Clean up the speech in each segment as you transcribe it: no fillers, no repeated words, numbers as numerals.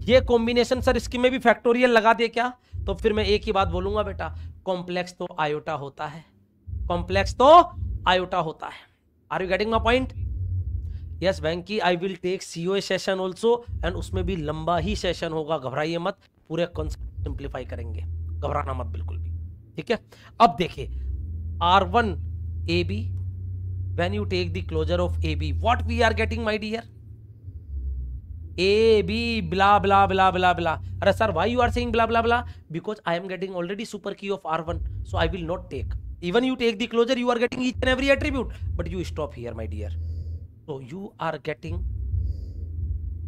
ये combination sir इसकी में भी फैक्टोरियल लगा दे क्या? तो फिर मैं एक ही बात बोलूंगा बेटा, कॉम्प्लेक्स तो आयोटा होता है, कॉम्प्लेक्स तो आयोटा होता है। Are you getting my point? Yes Venky, I will take COA session also, and उसमें भी लंबा ही सेशन होगा, घबराइए मत, पूरे कॉन्सेप्ट सिंप्लीफाई करेंगे, घबराना मत बिल्कुल भी, ठीक है। अब देखिए R1 AB, when you take the closure of AB, what we are getting my dear? AB blah blah blah blah blah. Arre sir, why you are saying blah blah blah? Because I am getting already super key of R1, so I will not take. Even you take the closure, you are getting each and every attribute, but you stop here my dear. So you are getting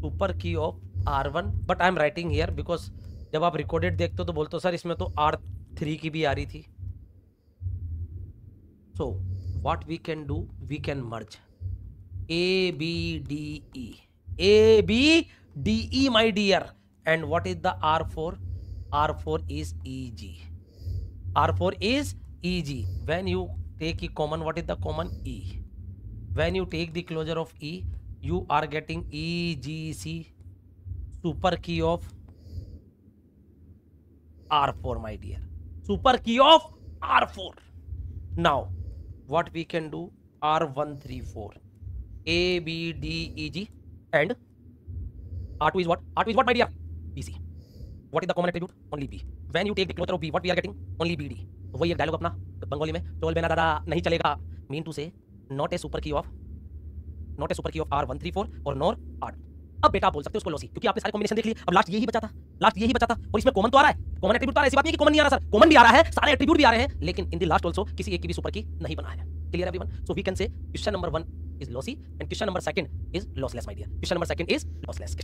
super key of R1, but I am writing here because जब आप recorded देखते हो तो बोलते हो sir इसमें तो R3 की भी आ रही थी। So what we can do, we can merge A B D E, A B D E my dear, and what is the R4? R4 is EG, R4 is EG. When you take a common, what is the common? E. When you take the closure of E, you are getting EGC, super key of R4 my dear, super key of R4. Now what we can do, R134, A B D E G, and R2 is what? R2 is what my dear? BC. What is the common attribute? Only B. When you take the closure of B, what we are getting? Only BD. तो वही एक dialogue अपना बंगाली में, चोल बेना दादा नहीं चलेगा, mean to से नॉट ए सुपर की ऑफ R134 और नॉर R2। अब बेटा आप बोल सकते हो उसको लॉसी, क्योंकि आपने सारे कॉम्बिनेशन देख लिए, अब लास्ट यही बचा था, लास्ट यही बचा था, और इसमें कॉमन तो आ रहा है, कॉमन एट्रीब्यूट तो आ रहा है, ऐसी बात नहीं है कि कॉमन नहीं आ रहा सर, कॉमन भी आ रहा है, सारे एट्रीब्यूट भी आ रहे हैं, लेकिन इन द लास्ट आल्सो किसी एक की भी सुपर की नहीं बना है। Clear everyone? So we can say question number 1 is lossy and question number 2 is lossless my dear, question number 2 is lossless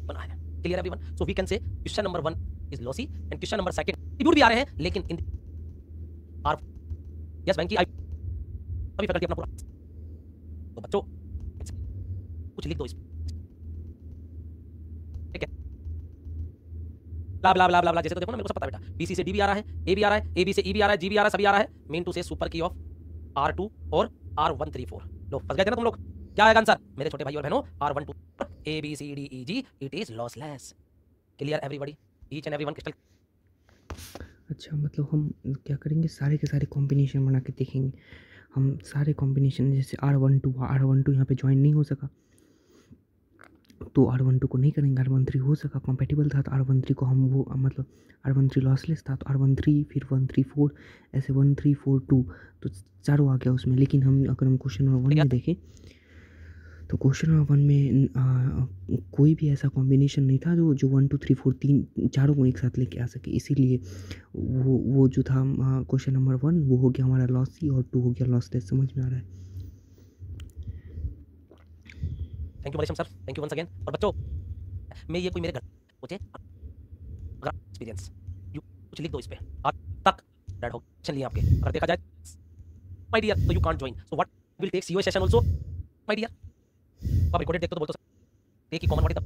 बना है। Clear everyone? So we can say question number 1 is lossy and question number 2 attribute भी आ रहे हैं, लेकिन इन are yes Venky आई अभी faculty अपना पूरा, तो बच्चों कुछ लिख दो इस, ठीक है, ब्ला ब्ला ब्ला ब्ला ब्ला, जैसे तो देखो ना, मेरे को सब पता है बेटा, BC से D भी आ रहा है, A भी आ रहा है, AB से E भी आ रहा है, G भी आ रहा है, सभी आ रहा है, मीन टू से सुपर की ऑफ R2 और R134। लो फंस गए थे ना तुम लोग? क्या आएगा आंसर मेरे छोटे भाई और बहनों? R12 A B C D E G, it is lossless. Clear everybody? Each and everyone crystal? अच्छा, मतलब हम क्या करेंगे, सारे के सारे कॉम्बिनेशन बना के देखेंगे, हम सारे कॉम्बिनेशन, जैसे R12 यहाँ पे ज्वाइन नहीं हो सका तो R12 को नहीं करेंगे, R13 हो सका, कॉम्पेटिबल था तो R13 को हम वो, मतलब R13 लॉसलेस था तो R13, फिर 134, ऐसे 1342, तो चारों आ गया उसमें। लेकिन हम अगर हम क्वेश्चन नंबर 1 में देखें तो क्वेश्चन नंबर 1 में कोई भी ऐसा कॉम्बिनेशन नहीं था जो 1 2 3 4 3 चारों को एक साथ लेके आ सके, इसीलिए वो जो था क्वेश्चन नंबर 1 वो हो गया हमारा लॉसी और 2 हो गया लॉसलेस। समझ में आ रहा है? Thank you Malesham sir, thank you once again. और बच्चों मैं ये कोई मेरे घर पूछे अगर एक्सपीरियंस यू कुछ लिख दो इस पे, आज तक डेड हो चल लिए आपके, अगर देखा जाए माय डियर तो you can't join, so what will take CO session also my dear. आप रिकॉर्डेड देखते हो तो बोलते हो एक ही common what is the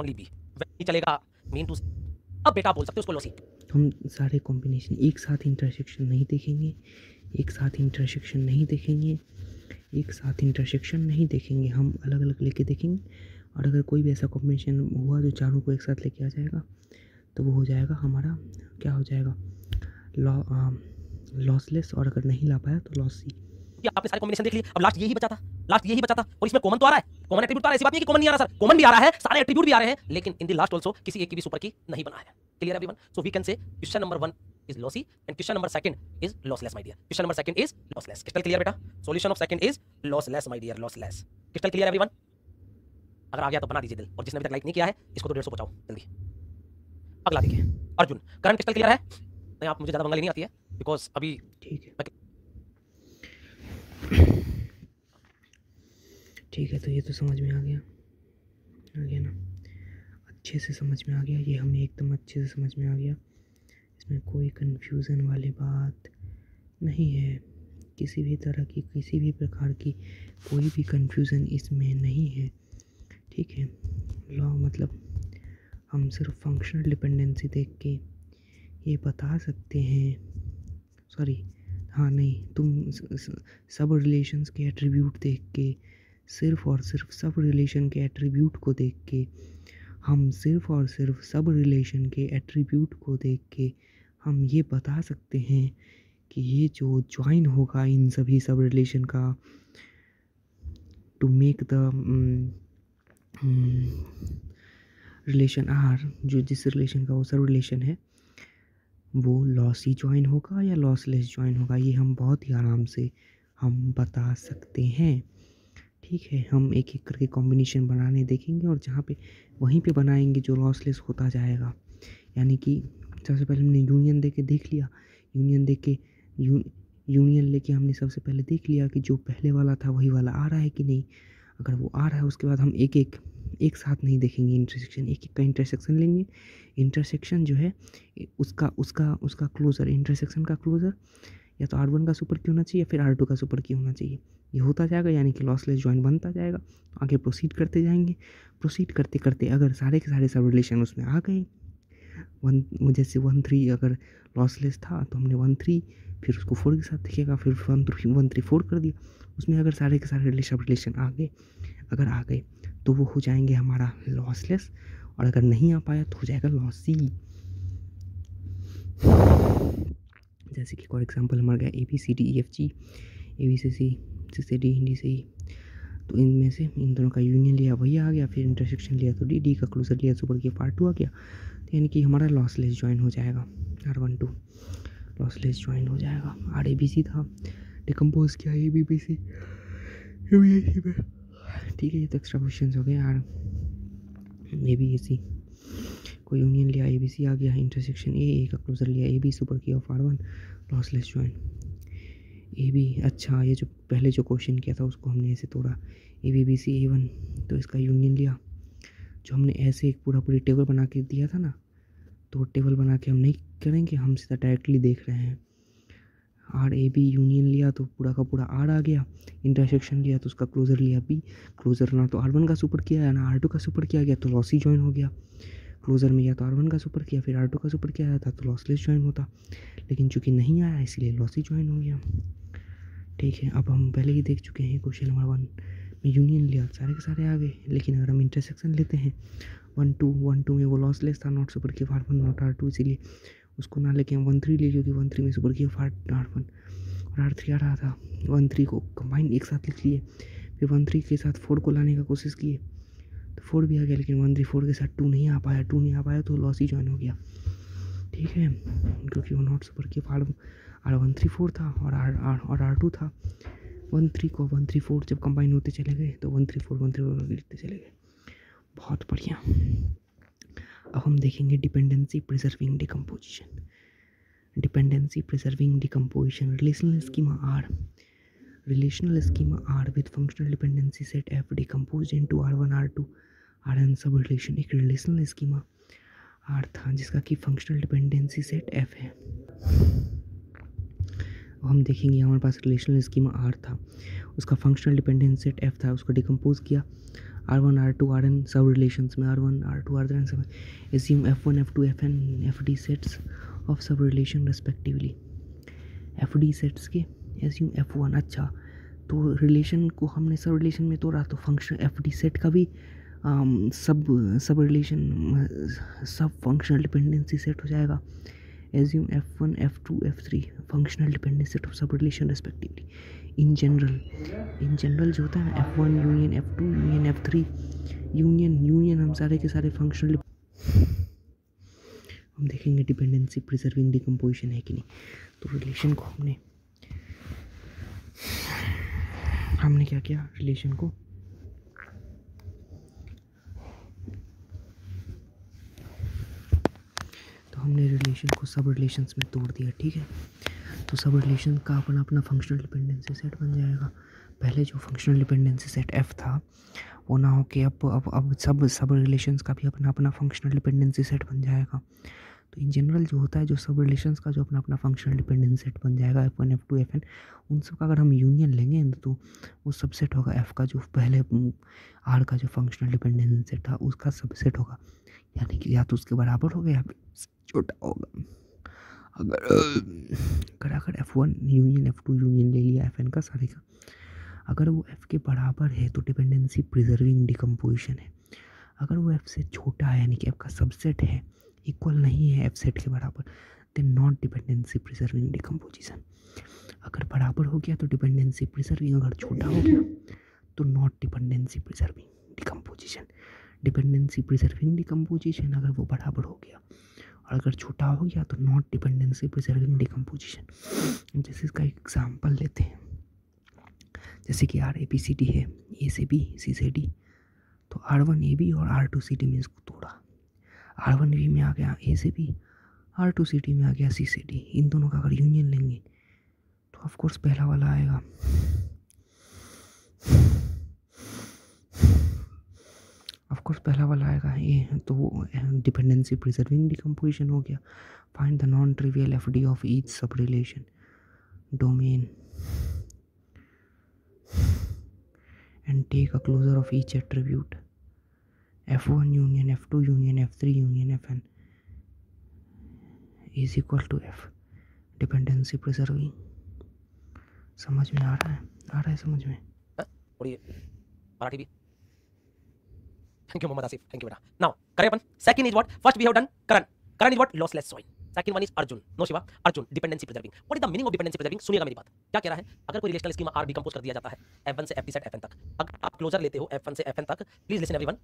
only B, नहीं चलेगा मीन टू। अब बेटा आप बोल सकते हो उसको लॉसी। हम सारे कॉम्बिनेशन एक साथ इंटरसेक्शन नहीं देखेंगे, एक साथ इंटरसेक्शन नहीं देखेंगे, एक साथ इंटरसेक्शन नहीं देखेंगे, हम अलग अलग लेके देखेंगे। और अगर कोई भी ऐसा कॉम्बिनेशन हुआ जो चारों को एक साथ लेके आ जाएगा तो वो हो जाएगा हमारा, क्या हो जाएगा, लॉसलेस। और अगर नहीं ला पाया तो लॉसी। कि आपने सारे कॉम्बिनेशन देख लिए, अब लास्ट यही बचा था, लास्ट यही बचा था, और इसमें कॉमन तो आ रहा है, कॉमन एट्रीब्यूट तो आ रहा है, ऐसी बात नहीं है कि कॉमन नहीं आ रहा सर, कॉमन भी आ रहा है, सारे एट्रीब्यूट भी आ रहे हैं, लेकिन इन द लास्ट आल्सो किसी एक की भी सुपर की नहीं बना है। Clear everyone? So we can say question number 1 is lossy and question number 2 is lossless my dear, question number 2 is lossless। crystal clear बेटा? solution of 2 is lossless my dear, lossless। crystal clear everyone? अगर आ गया तो बना दीजिए दिल, और जिसने अभी तक लाइक नहीं किया है इसको तो 150 पहुंचाओ जल्दी। अगला देखिए अर्जुन, करंट क्रिस्टल क्लियर है? नहीं आप, मुझे ज्यादा बंगाली नहीं आती है बिकॉज अभी ठीक है, ठीक है, तो ये तो समझ में आ गया ना, अच्छे से समझ में आ गया, ये हमें एकदम अच्छे से समझ में आ गया, इसमें कोई कन्फ्यूज़न वाली बात नहीं है, किसी भी तरह की, किसी भी प्रकार की कोई भी कन्फ्यूज़न इसमें नहीं है। ठीक है, लॉ मतलब हम सिर्फ फंक्शनल डिपेंडेंसी देख के ये बता सकते हैं, सॉरी हाँ नहीं, तुम सब रिलेशंस के एट्रीब्यूट देख के, सिर्फ और सिर्फ सब रिलेशन के एट्रीब्यूट को देख के हम सिर्फ़ और सिर्फ सब रिलेशन के एट्रीब्यूट को देख के हम ये बता सकते हैं कि ये जो जॉइन होगा इन सभी सब रिलेशन का to make the relation R, जो जिस रिलेशन का वो सब रिलेशन है, वो लॉसी जॉइन होगा या लॉसलेस जॉइन होगा, ये हम बहुत ही आराम से हम बता सकते हैं। ठीक है, हम एक एक करके कॉम्बिनेशन बनाने देखेंगे और जहाँ पे वहीं पे बनाएंगे जो लॉसलेस होता जाएगा। यानी कि सबसे पहले हमने यूनियन दे के देख लिया, यूनियन दे के यूनियन लेके हमने सबसे पहले देख लिया कि जो पहले वाला था वही वाला आ रहा है कि नहीं। अगर वो आ रहा है उसके बाद हम एक साथ नहीं देखेंगे इंटरसेक्शन, एक एक का इंटरसेक्शन लेंगे। इंटरसेक्शन जो है उसका क्लोज़र, इंटरसेक्शन का क्लोज़र या तो R1 का सुपर की होना चाहिए या फिर R2 का सुपर की होना चाहिए। ये होता जाएगा यानी कि लॉसलेस जॉइन बनता जाएगा। आगे प्रोसीड करते जाएंगे। प्रोसीड करते करते अगर सारे के सारे सब रिलेशन उसमें आ गए, जैसे 1-3 अगर लॉसलेस था तो हमने 1-3 फिर उसको 4 के साथ दिखेगा, फिर 1-3-4 कर दिया। उसमें अगर सारे के सारे रिलेशन आ गए तो वो हो जाएंगे हमारा लॉसलेस, और अगर नहीं आ पाया तो हो जाएगा लॉसी। जैसे कि फॉर एग्जांपल हमारा गया ABCDEFG, A B C से D, D से E, तो इनमें से इन दोनों का यूनियन लिया वही आ गया, फिर इंटरसेक्शन लिया तो D का क्लोजर लिया सुपर की पार्ट 2 आ गया। तो यानी कि हमारा लॉसलेस जॉइन हो जाएगा, R12 लॉसलेस जॉइन हो जाएगा। RABC था, डिकम्पोज किया ABBC में। ठीक है, ये तो एक्स्ट्रा क्वेश्चन हो गए। ABC को यूनियन लिया, ABC आ गया, इंटरसेक्शन A का क्लोजर लिया AB सुपर की of R1 lossless join AB। अच्छा, ये जो पहले जो क्वेश्चन किया था उसको हमने ऐसे तोड़ा, ABBC A1, तो इसका यूनियन लिया। जो हमने ऐसे एक पूरी टेबल बना के दिया था ना, तो टेबल बना के हम नहीं करेंगे, हम सीधा डायरेक्टली देख रहे हैं। RAB यूनियन लिया तो पूरा का पूरा R आ गया, इंटरसेक्शन लिया तो उसका क्लोजर लिया B, क्लोजर ना तो R1 का सुपर किया है ना R2 का सुपर किया गया, तो लॉसी जॉइन हो गया। क्लोजर में या तो R1 का सुपर किया फिर R2 का सुपर किया था तो लॉसलेस जॉइन होता, लेकिन चूंकि नहीं आया इसलिए लॉसी जॉइन हो गया। ठीक है, अब हम पहले ही देख चुके हैं क्वेश्चन नंबर 1 में यूनियन लिया सारे के सारे आ गए, लेकिन अगर हम इंटरसेक्शन लेते हैं 1-2 में वो लॉसलेस था, नॉट सुपर की R1 नॉट R2, इसीलिए उसको ना लेके हम 1-3 ले, क्योंकि 1-3 में सुपर की R1 और R3 आ रहा था। 1-3 को कंबाइन एक साथ लिख लिए, फिर 1-3 के साथ 4 को लाने का कोशिश किए तो 4 भी आ गया, लेकिन 1-3-4 के साथ 2 नहीं आ पाया तो लॉसी जॉइन हो गया। ठीक है, क्योंकि वो नॉट सुपर की R1-3-4 था और R2 था। 1-3 को 1-3-4 जब कंबाइन होते चले गए तो 1-3-4 लिखते चले गए। बहुत बढ़िया। अब हम देखेंगे dependency preserving decomposition. Dependency preserving decomposition, relational schema R with functional dependency set F decomposed into R1, R2, Rn सब रिलेशन। एक रिलेशनल स्कीमा R था जिसका कि फंक्शनल डिपेंडेंसी सेट F है। अब हम देखेंगे हमारे पास रिलेशनल स्कीमा R था, उसका फंक्शनल डिपेंडेंसी सेट F था, उसको डिकम्पोज किया R1, R2, Rn सब रिलेशंस में, R1, R2, Rn सब। Assume F1, F2, Fn, Fd sets of सब रिलेशन रेस्पेक्टिवली। Fd सेट्स के एज्यूम F1। अच्छा, तो रिलेशन को हमने सब रिलेशन में तोड़ा तो फंक्शन Fd सेट का भी सब रिलेशन सब फंक्शनल डिपेंडेंसी सेट हो जाएगा। Assume F1, F2, F3 functional dependency set of सब रिलेशन रेस्पेक्टिवली। इन जनरल जो होता है ना, F1 union F2 union F3 union हम सारे के सारे फंक्शनल। हम देखेंगे डिपेंडेंसी प्रिजर्विंग डिकम्पोजिशन है कि नहीं। तो रिलेशन को हमने क्या किया, रिलेशन को हमने रिलेशन को सब रिलेशंस में तोड़ दिया। ठीक है, तो सब रिलेशन का अपना अपना फंक्शनल डिपेंडेंसी सेट बन जाएगा। पहले जो फंक्शनल डिपेंडेंसी सेट F था वो ना हो के अब सब रिलेशंस का भी अपना अपना फंक्शनल डिपेंडेंसी सेट बन जाएगा। तो इन जनरल जो होता है जो सब रिलेशंस का जो अपना अपना फंक्शनल डिपेंडेंसी सेट बन जाएगा, F1, F2, Fn, उन सब का अगर हम यूनियन लेंगे तो वो सबसेट होगा F का, जो पहले R का जो फंक्शनल डिपेंडेंसी सेट था उसका सबसेट होगा, यानी कि या तो उसके बराबर होगा या छोटा होगा। अगर F1 यूनियन F2 यूनियन ले लिया Fn का सारे का, अगर वो F के बराबर है तो डिपेंडेंसी प्रिजर्विंग डिकम्पोजिशन है। अगर वो एफ से छोटा है यानी कि एफ का सबसेट है, इक्वल नहीं है एफ सेट के बराबर, then not dependency preserving decomposition. अगर बराबर हो गया तो डिपेंडेंसी प्रिजर्विंग, अगर छोटा हो गया तो not dependency preserving decomposition. Dependency preserving decomposition अगर वो बराबर हो गया और अगर छोटा हो गया तो नॉट डिपेंडेंसी प्रिजर्विंग डिकम्पोजिशन। जैसे इसका एग्जाम्पल लेते हैं, जैसे कि R A B C D है, ए से बी सी से डी, तो आर वन ए बी और आर टू सी डी में इसको तोड़ा, आर वन बी में आ गया ए से B, R two C D में आ गया सी से डी। इन दोनों का अगर यूनियन लेंगे तो ऑफकोर्स पहला वाला आएगा, ऑफकोर्स पहला वाला आएगा ए, तो वो डिपेंडेंसी प्रिजर्विंग डिकम्पोजिशन हो गया। Find the non trivial F D of each sub relation domain and take a closure of each attribute f1 union f2 union f3 union fn is equal to f dependency preserving. समझ में आ रहा है? आ रहा है समझ में? थोड़ी मराठी भी। Thank you Mohammad Asif, thank you बेटा। नाउ करें अपन। Second is what? First we have done Karan. Karan is what? Lossless soil. Second one is Arjun, no Shiva, Arjun dependency preserving. What is the meaning of dependency preserving? सुनिएगा मेरी बात। क्या कह रहा है? अगर कोई रिलेशनल स्कीमा आर डिकंपोज कर दिया जाता है f1 से fp सेट fn तक, अगर आप क्लोजर लेते हो f1 से fn तक, प्लीज लिसन एवरीवन,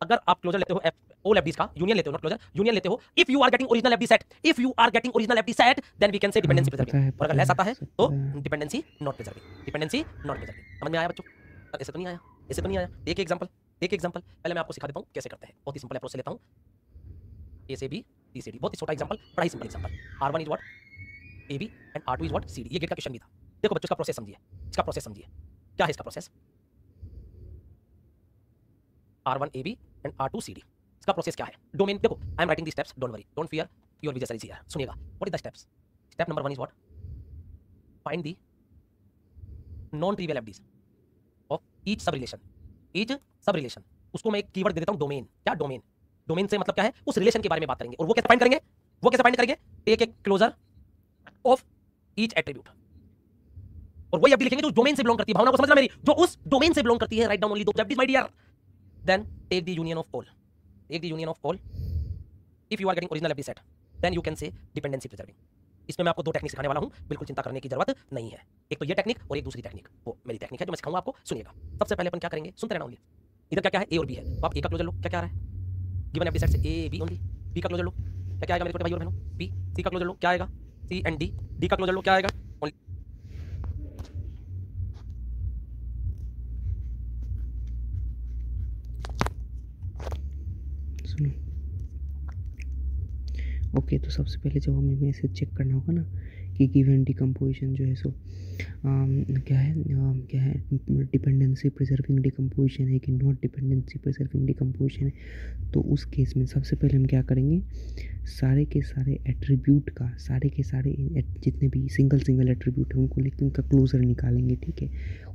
अगर आप क्लोजर लेते हो ऑल एफडीज का, यूनियन लेते हो, नॉट क्लोजर, यूनियन लेते हो, if you are getting original FD set, if you are getting original FD set, then we can say dependency preserving. और अगर लेस आता है तो dependency not preserving, dependency not preserving. समझ में आया बच्चों? ऐसे तो नहीं आया, ऐसे तो नहीं आया। एक एग्जांपल, एक एग्जांपल पहले मैं आपको सिखा देता हूं कैसे करते हैं। बहुत ही सिंपल अप्रोच से लेता हूं, ए से बी सी से डी, बहुत ही छोटा एग्जांपल, बड़ा ही simple example. r1 is what? ab and r2 is what? cd। ये गेट का क्वेश्चन भी था। देखो बच्चों, इसका प्रोसेस समझिए, इसका प्रोसेस समझिए। क्या है इसका process? r1 ab and r2 cd, इसका प्रोसेस क्या है? डोमेन देखो, I am writing the steps, don't worry, don't fear, your Vijay sir is here. सुनिएगा, what is the steps? Step number 1 is what? Find the non trivial FDs of each sub relation, each sub relation. उसको मैं एक keyword दे देता हूं, domain. क्या domain? Domain से मतलब क्या है? उस रिलेशन के बारे में बात करेंगे। और वो कैसे फाइंड करेंगे? वो कैसे फाइंड करेंगे? Take a closure of each attribute, और वही एफडी लिखेंगे जो डोमेन से बिलोंग करती है। भावना को समझना मेरी, जो उस डोमेन से बिलोंग करती है। राइट डाउन ओनली दो FDs my dear, then take the union of all, take the union of all. If you are getting original FD set, then you can say dependency preserving. इसमें मैं आपको दो technique सिखाने वाला हूं, बिल्कुल चिंता करने की जरूरत नहीं है। एक तो ये टेक्निक और एक दूसरी टेक्निक, वो मेरी टेक्निक है जो मैं सिखाऊंगा आपको। सुनिएगा, सबसे पहले अपन क्या करेंगे, सुनते रहना ओनली। इधर क्या क्या है? ए और बी है, तो आप ए का क्लोजर लो। क्या क्या आ रहा है? गिवन एफडी सेट से ए बी ओनली। बी का क्लोजर लो, क्या क्या आएगा मेरे छोटे भाई और बहनों? बी। सी का क्लोजर लो, क्या आएगा? सी एंड डी। डी का क्लोजर लो, क्या आएगा? ओनली। सुनो, ओके, तो सबसे पहले जब हमें मैसेज चेक करना होगा ना कि गिवन डिकम्पोजिशन जो है सो क्या है डिपेंडेंसी प्रिजर्विंग डिकम्पोजिशन है कि नॉट डिपेंडेंसी प्रिजर्विंग डिकम्पोजिशन है, तो उस केस में सबसे पहले हम क्या करेंगे, सारे के सारे एट्रीब्यूट का, सारे के सारे जितने भी सिंगल एट्रीब्यूट हैं उनको लेके उनका क्लोजर निकालेंगे। ठीक है,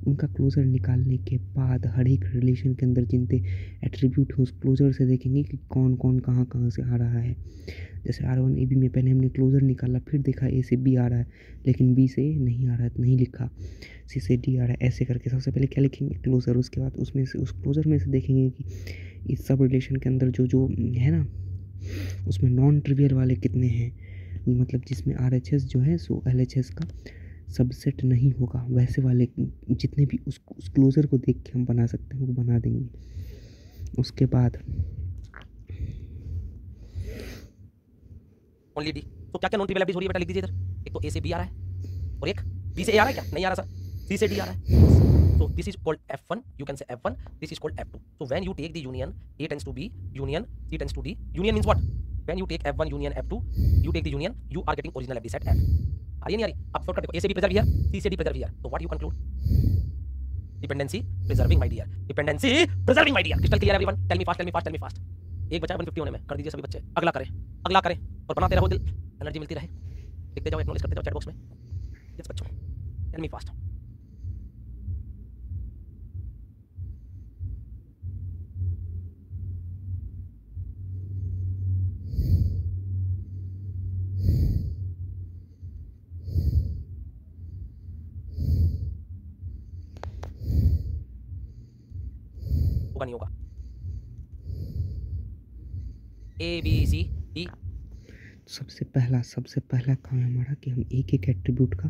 उनका क्लोजर निकालने के बाद हर एक रिलेशन के अंदर जितने एट्रीब्यूट हैं उस क्लोजर से देखेंगे कि कौन कौन कहाँ से आ रहा है। जैसे R1 AB में पहले हमने क्लोजर निकाला, फिर देखा A से B आ रहा है लेकिन B से नहीं आ रहा है, नहीं लिखा, C से D आ रहा है, ऐसे करके सबसे पहले क्या लिखेंगे? क्लोजर। उसके बाद उसमें से, उस क्लोजर में से देखेंगे कि इस सब रिलेशन के अंदर जो जो है ना, उसमें नॉन ट्रिवियल वाले कितने हैं, मतलब जिसमें RHS जो है सो LHS का सबसेट नहीं होगा, वैसे वाले जितने भी उस क्लोजर को देख के हम बना सकते हैं वो बना देंगे। उसके बाद ओनली डी। तो क्या क्या नॉन ट्रिवियल एफडीज हो रही है बेटा, लिख दीजिए इधर। एक तो ए से बी आ रहा है और एक बी से ए आ रहा है। क्या नहीं आ रहा सर? सी से डी आ रहा है। तो this is called F1, you can say F1, this is called F2। So when you take the union A tends to B, union C tends to D, union means what? When you take F1 union F2, you take the union, you are getting original FD set F। आ रही नहीं आ रही? आप shortcut देखो, ए से be preserve here, C से D preserve here, तो what you conclude? Dependency preserving my dear, dependency preserving my dear. Crystal clear everyone? Tell me fast, tell me fast, tell me fast. एक बचा 150 होने में, कर दीजिए सभी बच्चे। अगला करें, अगला करें, और बनाते रहो, दिल एनर्जी मिलती रहे। लिखते जाओ, एक्नॉलेज करते जाओ चैट बॉक्स में। यस बच्चों, टेल मी फास्ट। होगा नहीं होगा? A B C D. सबसे पहला काम है हमारा कि हम एक एक एट्रीब्यूट का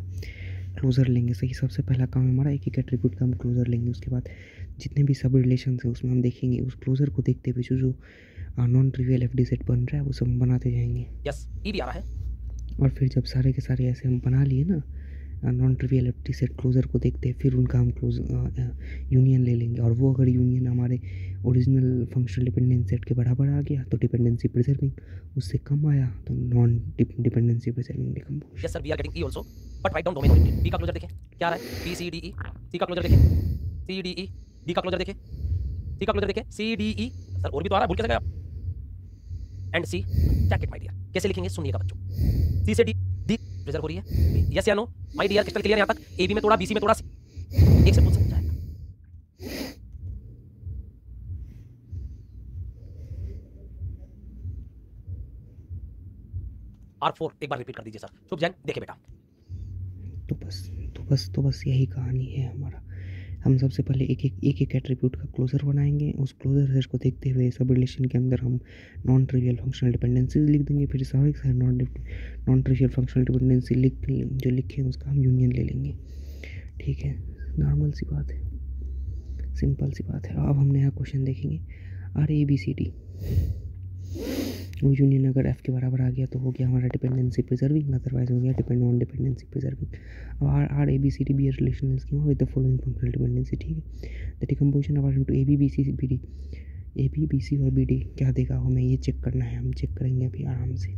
क्लोजर लेंगे। सही, सबसे पहला काम है हमारा एक एक एट्रीब्यूट का हम क्लोजर लेंगे। उसके बाद जितने भी सब रिलेशन है उसमें हम देखेंगे, उस क्लोजर को देखते हुए जो non trivial F D set बन रहा है वो सब हम बनाते जाएंगे। यस, ई भी आ रहा है। और फिर जब सारे के सारे ऐसे हम बना लिए ना non trivial F D set closure को देखते हैं, फिर उनका हम यूनियन ले लेंगे। और वो अगर यूनियन हमारे ओरिजिनल फंक्शनल डिपेंडेंसी सेट के बराबर आ गया तो डिपेंडेंसी प्रिजर्विंग, उससे कम आया तो non dependency preserving decomposition. Yes sir, we are getting E also, but write down domain oriented. B का क्लोजर देखें क्या आ रहा है, बी सी डी ई। सी का क्लोजर देखें, सी डी ई। डी का क्लोजर देखें, सी का क्लोजर देखें, सी डी ई। सर और भी तो आ रहा है, भूल कैसे गए आप। And C check it my dear, कैसे लिखेंगे सुनिएगा बच्चों। सी से डी, डी प्रिजर्व हो रही है। यस या no my dear, crystal clear यहां तक। ए बी में तोड़ा, बी सी में तोड़ा, एक से पूछ सकता है। R4 एक बार रिपीट कर दीजिए सर। शुभ जैन देखे बेटा। तो बस यही कहानी है हमारा। हम सबसे पहले एक एक एट्रीब्यूट का क्लोजर बनाएंगे। उस क्लोजर सेट को देखते हुए सब रिलेशन के अंदर हम नॉन ट्रिवियल फंक्शनल डिपेंडेंसीज लिख देंगे। फिर सारे नॉन ट्रिवियल फंक्शनल डिपेंडेंसी जो लिखे उसका हम यूनियन ले लेंगे। ठीक है, नॉर्मल सी बात है, सिंपल सी बात है। अब हम नया क्वेश्चन देखेंगे। R A B C D, वो यूनियन अगर एफ के बराबर आ गया तो हो गया हमारा डिपेंडेंसी प्रिजर्विंग, अदरवाइज हो गया डिपेंड ऑन डिपेंडेंसी प्रिजर्विंग। अब R A B C D be a relational schema with the following functional dependency. ठीक है, the decomposition according to A B B C B D. A B B C और B D क्या देगा हमें ये check करना है। हम चेक करेंगे अभी आराम से।